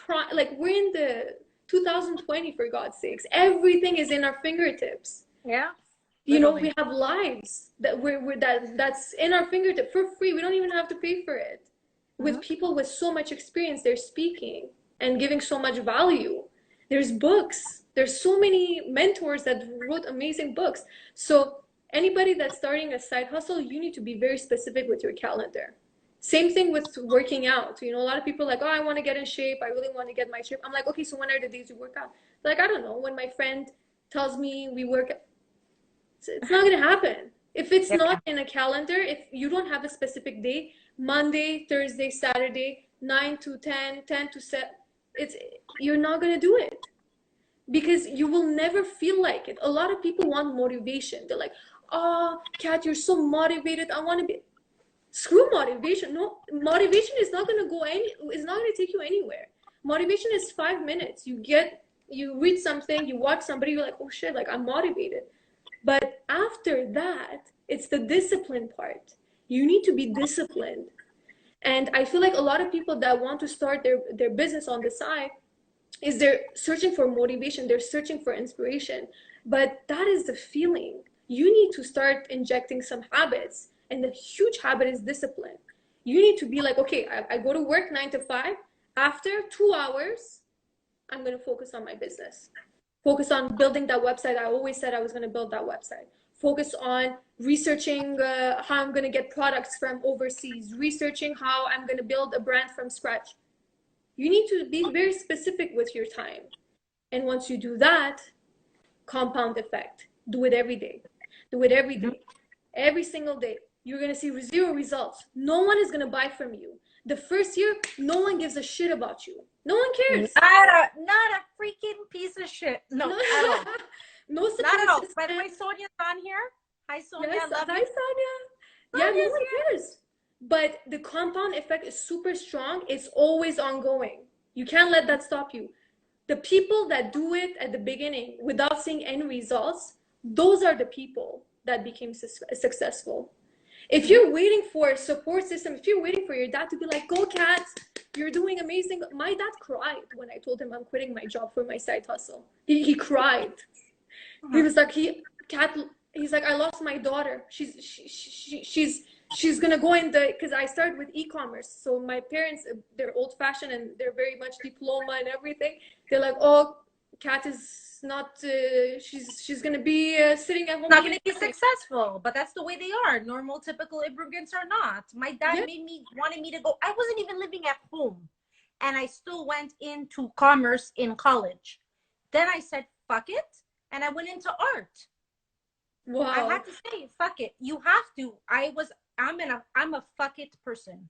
the 2020, for God's sakes. Everything is in our fingertips. Yeah. You know, we have lives that's in our fingertips for free. We don't even have to pay for it. With people with so much experience, they're speaking and giving so much value. There's books. There's so many mentors that wrote amazing books. So anybody that's starting a side hustle, you need to be very specific with your calendar. Same thing with working out. You know, a lot of people are like, oh, I want to get in shape. I really want to get my shape. I'm like, okay, so when are the days you work out? Like, I don't know. When my friend tells me we work, it's not going to happen. If it's not in a calendar, if you don't have a specific day, Monday, Thursday, Saturday, 9 to 10, 10 to 7, you're not going to do it because you will never feel like it. A lot of people want motivation. They're like, oh, Kat, you're so motivated. I want to be. Screw motivation. No, motivation is not going to it's not going to take you anywhere. Motivation is 5 minutes. You read something, you watch somebody, you're like, oh shit, like I'm motivated. But after that, it's the discipline part. You need to be disciplined. And I feel like a lot of people that want to start their business on the side they're searching for motivation. They're searching for inspiration. But that is the feeling. You need to start injecting some habits. And the huge habit is discipline. You need to be like, okay, I go to work 9 to 5. After 2 hours, I'm going to focus on my business. Focus on building that website. I always said I was going to build that website. Focus on researching how I'm going to get products from overseas, researching how I'm going to build a brand from scratch. You need to be very specific with your time. And once you do that, compound effect. Do it every day. Do it every day. Every single day. You're going to see 0 results. No one is going to buy from you. The first year, no one gives a shit about you. No one cares. Not a freaking piece of shit. No, No. at all. No support Not at all. system. By the way, Sonia's on here. Hi, Sonia. Yes, Love hi, you. Sonia. Yeah, no one cares. But the compound effect is super strong. It's always ongoing. You can't let that stop you. The people that do it at the beginning without seeing any results, those are the people that became successful. If you're waiting for a support system, if you're waiting for your dad to be like, go Kat, you're doing amazing. My dad cried when I told him I'm quitting my job for my side hustle. He cried. He was like, he's like, I lost my daughter. She's gonna go in because I started with e-commerce. So my parents, they're old fashioned and they're very much diploma and everything. They're like, oh, Kat is not, she's gonna be sitting at home. Not gonna be successful, but that's the way they are. Normal, typical immigrants are not. My dad wanted me to go. I wasn't even living at home, and I still went into commerce in college. Then I said, fuck it, and I went into art. Wow. I had to say, fuck it. You have to. I'm a fuck it person.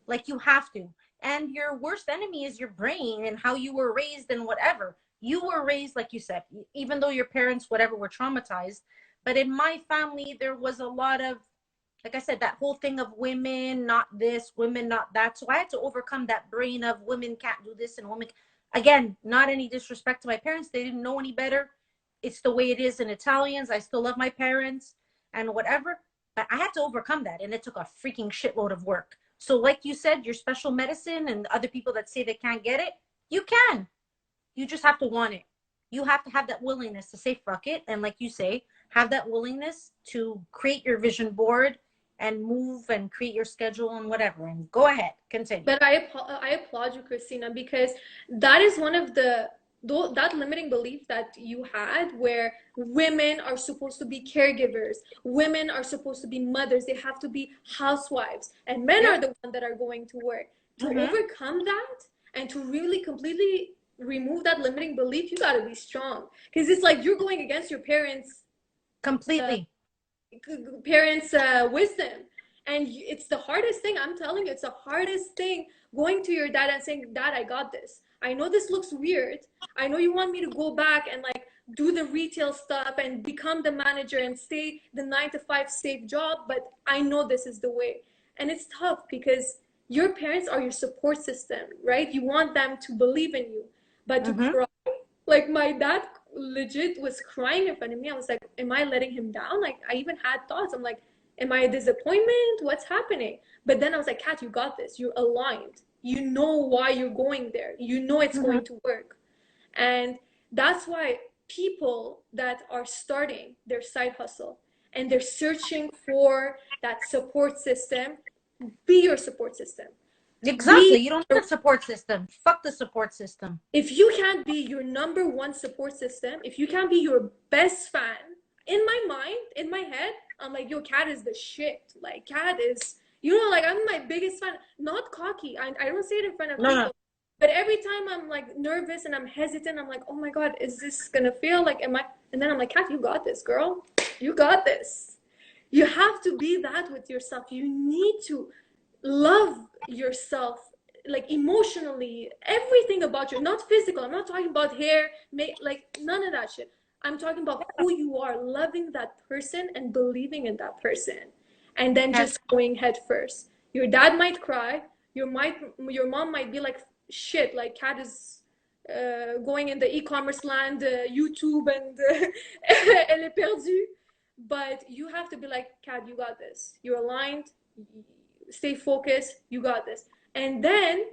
Like, you have to. And your worst enemy is your brain and how you were raised and whatever. You were raised, like you said, even though your parents, whatever, were traumatized. But in my family, there was a lot of, like I said, that whole thing of women, not this, women, not that. So I had to overcome that brain of women can't do this and women. Again, not any disrespect to my parents. They didn't know any better. It's the way it is in Italians. I still love my parents and whatever. But I had to overcome that. And it took a freaking shitload of work. So like you said, your special medicine and other people that say they can't get it, you can. You just have to want it. You have to have that willingness to say fuck it. And like you say, have that willingness to create your vision board and move and create your schedule and whatever. And go ahead, continue. But I applaud you, Christina, because that is one of that limiting belief that you had, where women are supposed to be caregivers, women are supposed to be mothers, they have to be housewives, and men are the ones that are going to work. To overcome that and to really completely remove that limiting belief, you got to be strong, because it's like you're going against your parents completely. Wisdom. And it's the hardest thing. I'm telling you, it's the hardest thing, going to your dad and saying, Dad, I got this. I know this looks weird. I know you want me to go back and like do the retail stuff and become the manager and stay the 9 to 5 safe job, but I know this is the way. And it's tough because your parents are your support system, right? You want them to believe in you, but to cry, like my dad legit was crying in front of me. I was like, am I letting him down? Like, I even had thoughts. I'm like, am I a disappointment? What's happening? But then I was like, Kat, you got this. You're aligned. You know why you're going there. You know it's going to work. And that's why people that are starting their side hustle and they're searching for that support system, be your support system. Exactly. You don't need a support system. Fuck the support system. If you can't be your #1 support system, if you can't be your best fan, in my mind, in my head, I'm like, yo, Kat is the shit. Like, Kat is, you know, like, I'm my biggest fan. Not cocky. I don't say it in front of people. No. But every time I'm like nervous and I'm hesitant, I'm like, oh my God, is this gonna feel like, am I? And then I'm like, Kat, you got this, girl. You got this. You have to be that with yourself. You need to love yourself, like emotionally, everything about you, not physical. I'm not talking about hair, like none of that shit. I'm talking about who you are, loving that person and believing in that person, and then just going head first. Your dad might cry. Your mom might be like, shit, like Kat is going in the e-commerce land, YouTube, and elle est perdue. But you have to be like, Kat, you got this. You're aligned. Stay focused. You got this. And then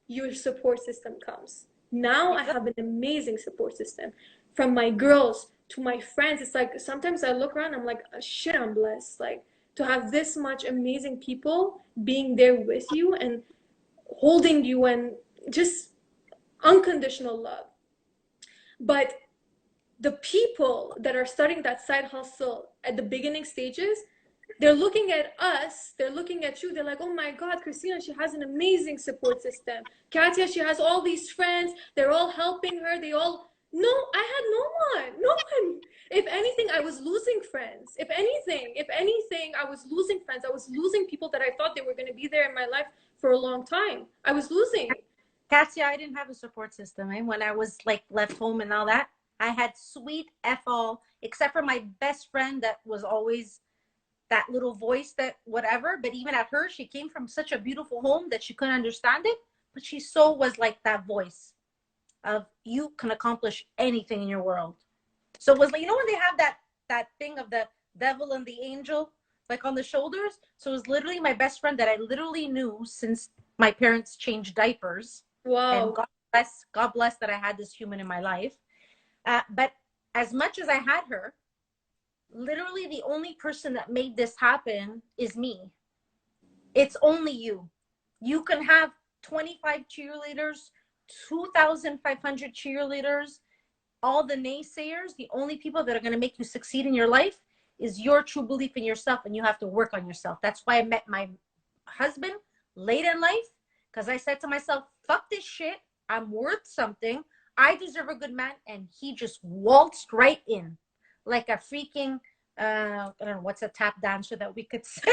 your support system comes. Now I have an amazing support system, from my girls to my friends, it's like sometimes I look around, I'm like, shit, I'm blessed. Like to have this much amazing people being there with you and holding you and just unconditional love. But the people that are starting that side hustle at the beginning stages, they're looking at us, they're looking at you, they're like, oh my God, Christina, she has an amazing support system. Katia, she has all these friends, they're all helping her, they all, no, I had no one. If anything, I was losing friends. If anything, I was losing friends. I was losing people that I thought they were going to be there in my life for a long time. I was losing. Katia, I didn't have a support system. When I was like left home and all that, I had sweet F all, except for my best friend that was always that little voice that whatever. But even at her, she came from such a beautiful home that she couldn't understand it. But she so was like that voice of you can accomplish anything in your world. So it was like, you know, when they have that thing of the devil and the angel like on the shoulders. So it was literally my best friend that I literally knew since my parents changed diapers. Wow. And God bless that I had this human in my life. But as much as I had her, literally the only person that made this happen is me. It's only you. You can have 25 cheerleaders, 2,500 cheerleaders, all the naysayers. The only people that are going to make you succeed in your life is your true belief in yourself, and you have to work on yourself. That's why I met my husband late in life, because I said to myself, fuck this shit. I'm worth something. I deserve a good man. And he just waltzed right in like a freaking, I don't know, what's a tap dancer that we could say?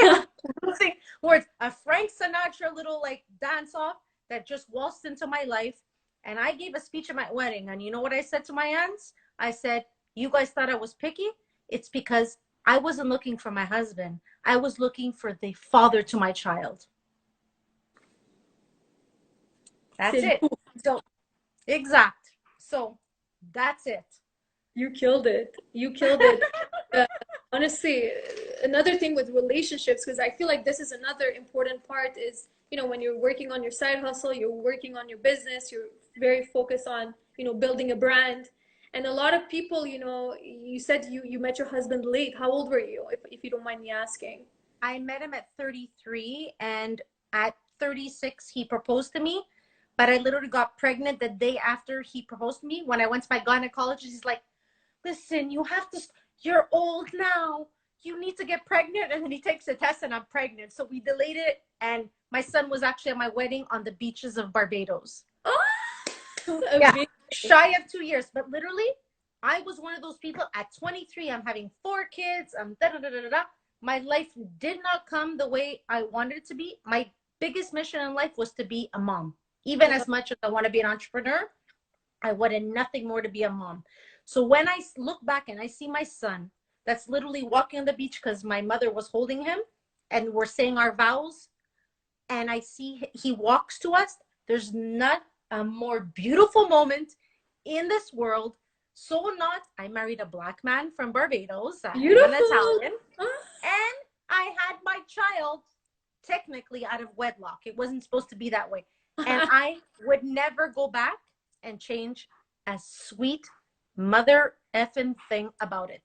Words, a Frank Sinatra little like dance off that just waltzed into my life. And I gave a speech at my wedding. And you know what I said to my aunts? I said, you guys thought I was picky? It's because I wasn't looking for my husband. I was looking for the father to my child. That's it. So, exact. So, that's it. You killed it. You killed it. Honestly, another thing with relationships, because I feel like this is another important part is, you know, when you're working on your side hustle, you're working on your business, you're very focused on, you know, building a brand. And a lot of people, you know, you said you met your husband late. How old were you, if you don't mind me asking? I met him at 33, and at 36, he proposed to me. But I literally got pregnant the day after he proposed to me. When I went to my gynecologist, he's like, listen, you're old now. You need to get pregnant. And then he takes a test and I'm pregnant. So we delayed it. And my son was actually at my wedding on the beaches of Barbados. Oh, yeah, shy of 2 years. But literally, I was one of those people at 23. I'm having 4 kids. My life did not come the way I wanted it to be. My biggest mission in life was to be a mom. Even as much as I want to be an entrepreneur, I wanted nothing more to be a mom. So when I look back and I see my son that's literally walking on the beach because my mother was holding him and we're saying our vows, and I see he walks to us, there's not a more beautiful moment in this world. So not, I married a black man from Barbados, I'm an Italian, and I had my child technically out of wedlock. It wasn't supposed to be that way. And I would never go back and change a sweet mother effing thing about it.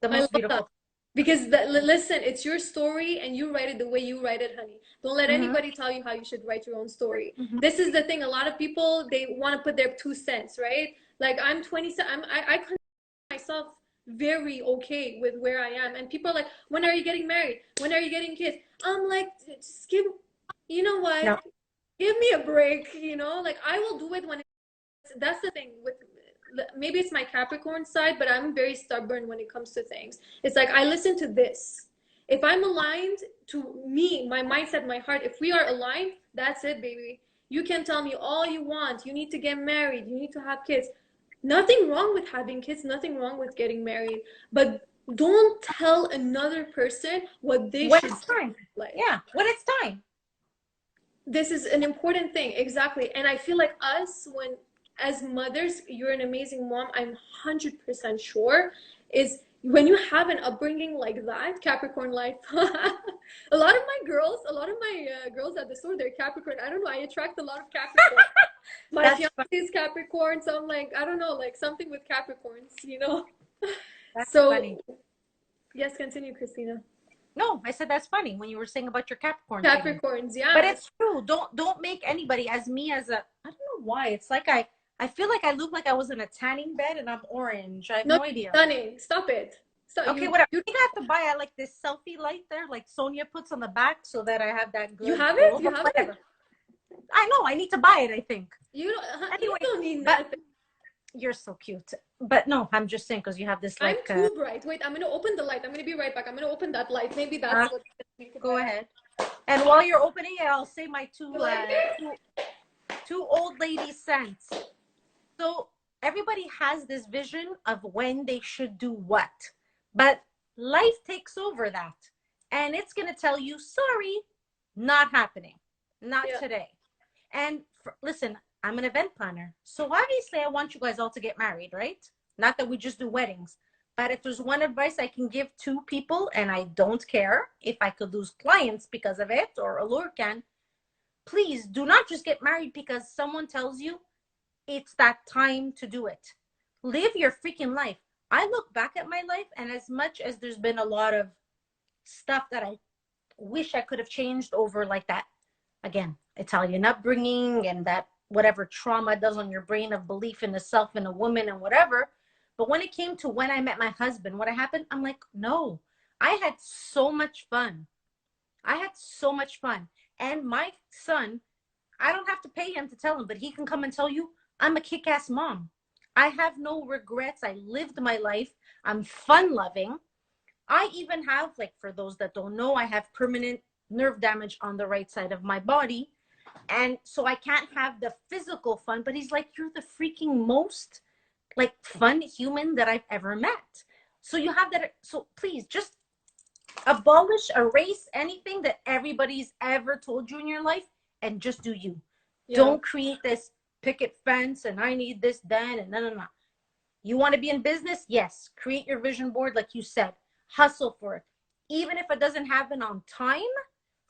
The most beautiful. Because listen, it's your story and you write it the way you write it, honey. Don't let anybody tell you how you should write your own story. This is the thing. A lot of people, they want to put their 2 cents, right? Like I'm 27. I consider myself very okay with where I am. And people are like, when are you getting married? When are you getting kids? I'm like, just you know what? No. Give me a break, you know? Like I will do it when that's the thing with, maybe it's my Capricorn side, but I'm very stubborn when it comes to things. It's like I listen to this. If I'm aligned to me, my mindset, my heart, if we are aligned, that's it, baby. You can tell me all you want. You need to get married. You need to have kids. Nothing wrong with having kids. Nothing wrong with getting married. But don't tell another person what they should do. Like. Yeah, when it's time. This is an important thing. Exactly. And I feel like us, as mothers, you're an amazing mom, I'm 100% sure, is when you have an upbringing like that, Capricorn life. a lot of my girls at the store, they're Capricorn. I don't know, I attract a lot of Capricorn. My fiance is Capricorn, so I'm like, I don't know, like something with Capricorns, you know? That's funny. So yes, continue, Christina. No, I said that's funny when you were saying about your Capricorn thing. Capricorns, But yeah. it's true. Don't make anybody as me as a, I don't know why. It's like I feel like I look like I was in a tanning bed and I'm orange. I have No, no idea. stunning. Stop it. Stop. Okay, whatever. You think I have to buy I like this selfie light there, like Sonia puts on the back so that I have that good You have glow, it? You but have whatever. it? I know, I need to buy it, I think. You Anyway, don't need but nothing. you're so cute. But no, I'm just saying because you have this like I'm too bright. Wait, I'm gonna open the light. I'm gonna be right back. I'm gonna open that light. Maybe that's what make it go better. ahead. And while you're opening it, I'll say my two like two old lady scents. So everybody has this vision of when they should do what, but life takes over that, and it's gonna tell you, sorry, not happening, not today. And listen, I'm an event planner, so obviously I want you guys all to get married, right? Not that we just do weddings, but if there's one advice I can give to people, and I don't care if I could lose clients because of it or Allure can, please do not just get married because someone tells you it's that time to do it. Live your freaking life. I look back at my life, and as much as there's been a lot of stuff that I wish I could have changed over, like that, again, Italian upbringing and that whatever trauma does on your brain of belief in the self and a woman and whatever. But when it came to when I met my husband, what happened? I'm like, no, I had so much fun. I had so much fun. And my son, I don't have to pay him to tell him, but he can come and tell you, I'm a kick-ass mom. I have no regrets. I lived my life. I'm fun-loving. I even have, like, for those that don't know, I have permanent nerve damage on the right side of my body. And so I can't have the physical fun, but he's like, you're the freaking most, like, fun human that I've ever met. So you have that. So please just abolish, erase anything that everybody's ever told you in your life and just do you. Don't create this picket fence and I need this then and no. You want to be in business? Yes. Create your vision board like you said. Hustle for it. Even if it doesn't happen on time,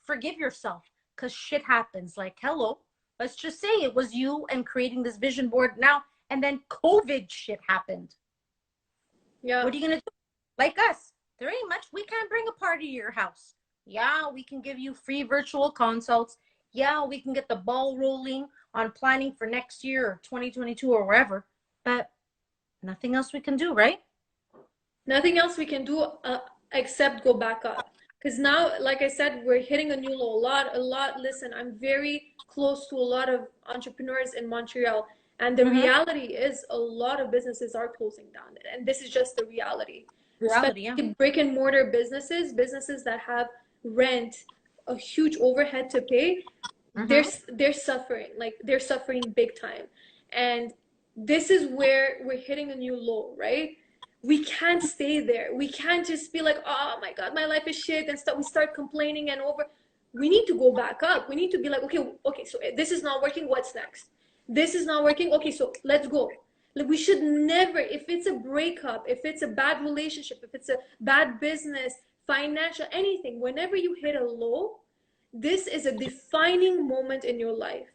forgive yourself because shit happens. Like, hello, let's just say it was you and creating this vision board now and then COVID shit happened. Yeah. What are you going to do? Like us, there ain't much. We can't bring a party to your house. Yeah, we can give you free virtual consults. Yeah, we can get the ball rolling on planning for next year or 2022 or wherever, but nothing else we can do, right? Nothing else we can do except go back up. Because now, like I said, we're hitting a new low. A lot. Listen, I'm very close to a lot of entrepreneurs in Montreal. And the reality is a lot of businesses are closing down. And this is just the reality. Especially brick and mortar businesses that have rent, a huge overhead to pay, they're suffering. Like, they're suffering big time. And this is where we're hitting a new low, right? We can't stay there. We can't just be like, oh my God, my life is shit, and we start complaining and over. We need to go back up. We need to be like, okay, so this is not working. What's next? This is not working. Okay, so let's go. Like, we should never, if it's a breakup, if it's a bad relationship, if it's a bad business, financial, anything, whenever you hit a low, this is a defining moment in your life.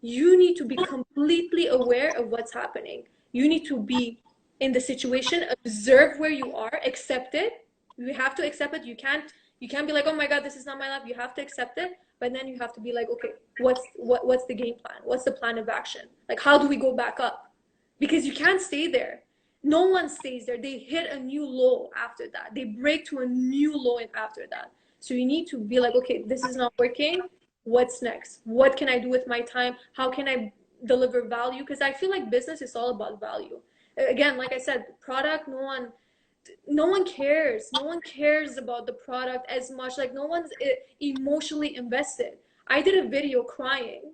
You need to be completely aware of what's happening. You need to be in the situation, observe where you are, accept it. You have to accept it. You can't be like, oh my God, this is not my life. You have to accept it, but then you have to be like, okay, what's the game plan? What's the plan of action? Like, how do we go back up? Because you can't stay there. No one stays there. They hit a new low after that. They break to a new low after that. So you need to be like, okay, this is not working. What's next? What can I do with my time? How can I deliver value? Because I feel like business is all about value. Again, like I said, product, no one cares. No one cares about the product as much. Like, no one's emotionally invested. I did a video crying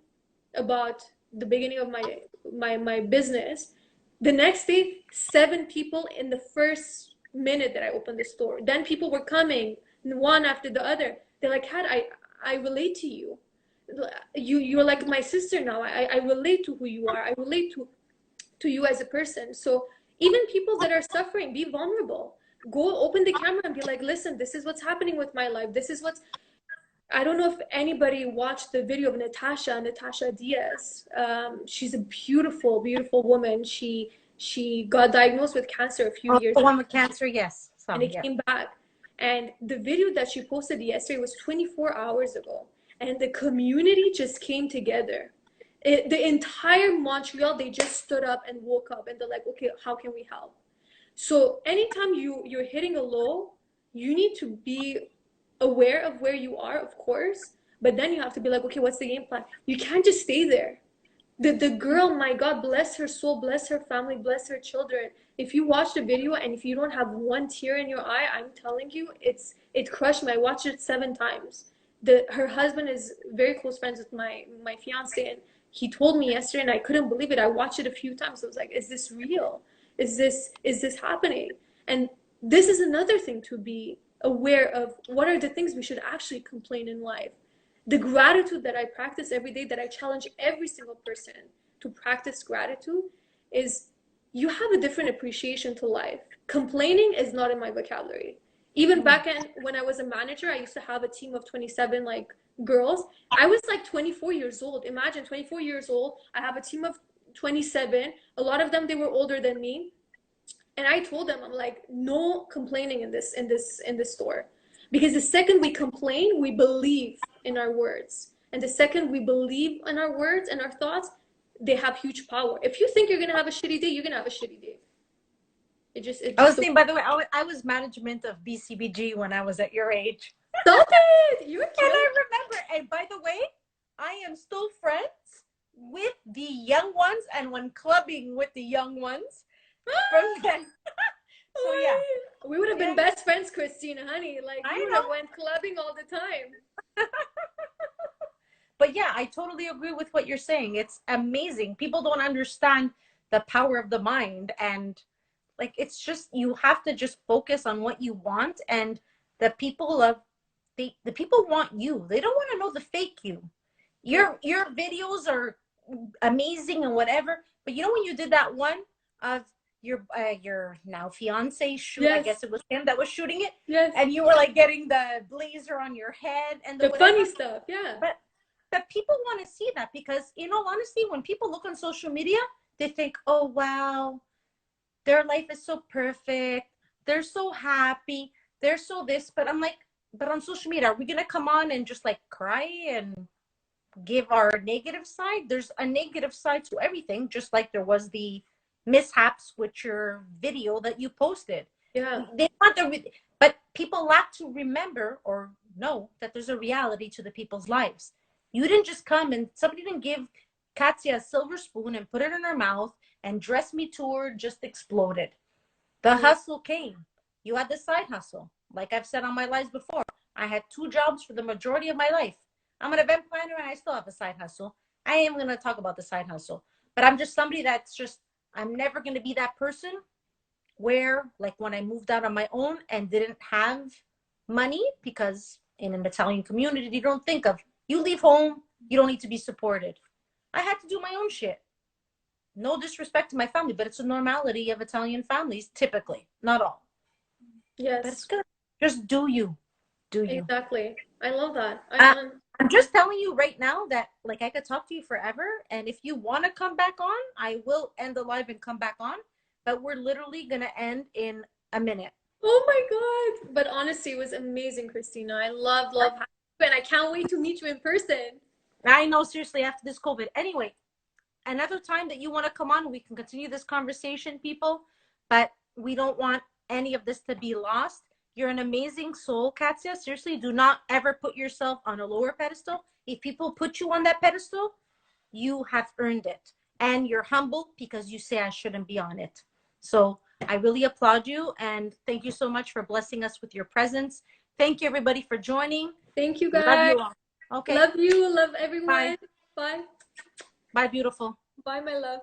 about the beginning of my business. The next day, 7 people in the first minute that I opened the store. Then people were coming one after the other. They're like, Kat, I relate to you. You're like my sister now. I relate to who you are. I relate to you as a person. So even people that are suffering, be vulnerable. Go open the camera and be like, listen, this is what's happening with my life. This is what's, I don't know if anybody watched the video of Natasha Diaz. She's a beautiful, beautiful woman. She She got diagnosed with cancer a few Oh, years the ago, one with cancer, yes. and Some, it yeah. came back. And the video that she posted yesterday was 24 hours ago, and the community just came together. The entire Montreal, they just stood up and woke up, and they're like, okay, how can we help? So anytime you're hitting a low, you need to be aware of where you are, of course, but then you have to be like, okay, what's the game plan? You can't just stay there. The girl, my God, bless her soul, bless her family, bless her children. If you watch the video and if you don't have one tear in your eye, I'm telling you, it crushed me. I watched it 7 times. Her husband is very close friends with my fiance, and he told me yesterday, and I couldn't believe it. I watched it a few times. I was like, is this real? Is this happening? And this is another thing to be aware of. What are the things we should actually complain in life? The gratitude that I practice every day, that I challenge every single person to practice gratitude, is you have a different appreciation to life. Complaining is not in my vocabulary. Even back when I was a manager, I used to have a team of 27 like girls. I was like 24 years old. Imagine 24 years old. I have a team of 27. A lot of them, they were older than me. And I told them, I'm like, no complaining in this store. Because the second we complain, we believe in our words. And the second we believe in our words and our thoughts, they have huge power. If you think you're gonna have a shitty day, you're gonna have a shitty day. I was saying, by the way, I was management of BCBG when I was at your age. Stop it! You're cute. And I remember, and by the way, I am still friends with the young ones and when clubbing with the young ones from then. So yeah. We would have been best friends, Christina, honey. Like, we would have went clubbing all the time. But yeah, I totally agree with what you're saying. It's amazing. People don't understand the power of the mind, and like, it's just, you have to just focus on what you want, and the people want you. They don't want to know the fake you. Your videos are amazing and whatever, but you know when you did that one of your now fiance shoot, yes. I guess it was him that was shooting it. Yes. And you were like getting the blazer on your head and the funny stuff. Yeah. But people want to see that, because in all honesty, when people look on social media, they think, oh wow, their life is so perfect, they're so happy, they're so this. But I'm like, but on social media, are we gonna come on and just like cry and give our negative side? There's a negative side to everything, just like there was the mishaps with your video that you posted. Yeah. But people lack to remember or know that there's a reality to the people's lives. You didn't just come and somebody didn't give Katia a silver spoon and put it in her mouth and dress me to her, just exploded. The hustle came. You had the side hustle. Like I've said on my lives before, I had 2 jobs for the majority of my life. I'm an event planner and I still have a side hustle. I am going to talk about the side hustle, but I'm just somebody that's just, I'm never going to be that person where, like when I moved out on my own and didn't have money, because in an Italian community, you don't think of, you leave home, you don't need to be supported. I had to do my own shit. No disrespect to my family, but it's a normality of Italian families, typically. Not all. Yes. But it's good. Just do you. Do you. Exactly. I love that. I'm just telling you right now that, like, I could talk to you forever. And if you want to come back on, I will end the live and come back on. But we're literally going to end in a minute. Oh my God. But honestly, it was amazing, Christina. I love having you, and I can't wait to meet you in person. I know, seriously, after this COVID. Anyway, another time that you want to come on, we can continue this conversation, people. But we don't want any of this to be lost. You're an amazing soul, Katia. Seriously, do not ever put yourself on a lower pedestal. If people put you on that pedestal, you have earned it. And you're humble because you say I shouldn't be on it. So I really applaud you. And thank you so much for blessing us with your presence. Thank you, everybody, for joining. Thank you, guys. Love you all. Okay. Love you. Love everyone. Bye. Bye. Bye, beautiful. Bye, my love.